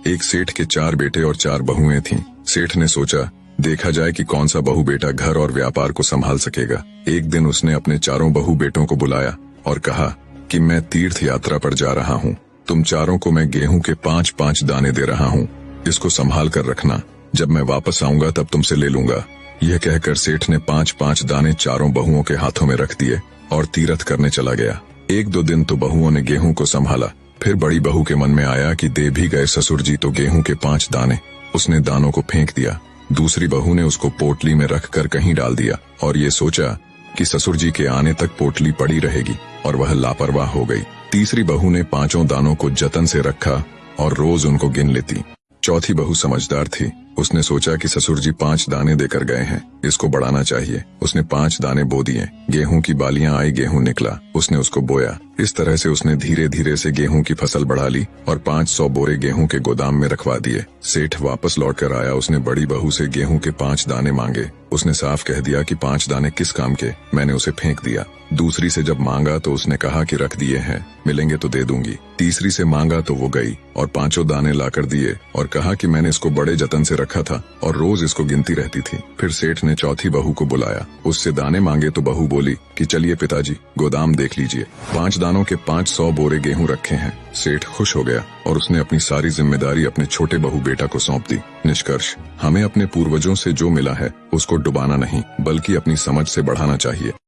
एक सेठ के 4 बेटे और 4 बहुएं थीं। सेठ ने सोचा देखा जाए कि कौन सा बहु बेटा घर और व्यापार को संभाल सकेगा। एक दिन उसने अपने चारों बहु बेटों को बुलाया और कहा कि मैं तीर्थ यात्रा पर जा रहा हूँ। तुम चारों को मैं गेहूं के 5-5 दाने दे रहा हूँ। इसको संभाल कर रखना, जब मैं वापस आऊंगा तब तुमसे ले लूंगा। यह कहकर सेठ ने 5-5 दाने चारों बहुओं के हाथों में रख दिए और तीर्थ करने चला गया। 1-2 दिन तो बहुओं ने गेहूं को संभाला। फिर बड़ी बहू के मन में आया कि दे भी गए ससुर जी तो गेहूं के 5 दाने। उसने दानों को फेंक दिया। दूसरी बहू ने उसको पोटली में रखकर कहीं डाल दिया और ये सोचा कि ससुर जी के आने तक पोटली पड़ी रहेगी, और वह लापरवाह हो गई। तीसरी बहू ने 5 दानों को जतन से रखा और रोज उनको गिन लेती। चौथी बहू समझदार थी। उसने सोचा कि ससुर जी 5 दाने देकर गए हैं, इसको बढ़ाना चाहिए। उसने 5 दाने बो दिए। गेहूं की बालियां आई, गेहूं निकला। उसने उसको बोया। इस तरह से उसने धीरे धीरे से गेहूं की फसल बढ़ा ली और 500 बोरे गेहूं के गोदाम में रखवा दिए। सेठ वापस लौट कर आया। उसने बड़ी बहू से गेहूं के 5 दाने मांगे। उसने साफ कह दिया कि 5 दाने किस काम के, मैंने उसे फेंक दिया। दूसरी से जब मांगा तो उसने कहा कि रख दिए हैं, मिलेंगे तो दे दूंगी। तीसरी से मांगा तो वो गई और 5 दाने लाकर दिए और कहा कि मैंने इसको बड़े जतन से रखा था और रोज इसको गिनती रहती थी। फिर सेठ ने चौथी बहू को बुलाया। उससे दाने मांगे तो बहू बोली कि चलिए पिताजी, गोदाम देख लीजिए, 5 दानों के 500 बोरे गेहूं रखे हैं। सेठ खुश हो गया और उसने अपनी सारी जिम्मेदारी अपने छोटे बहू बेटा को सौंप दी। निष्कर्ष, हमें अपने पूर्वजों से जो मिला है उसको डुबाना नहीं बल्कि अपनी समझ से बढ़ाना चाहिए।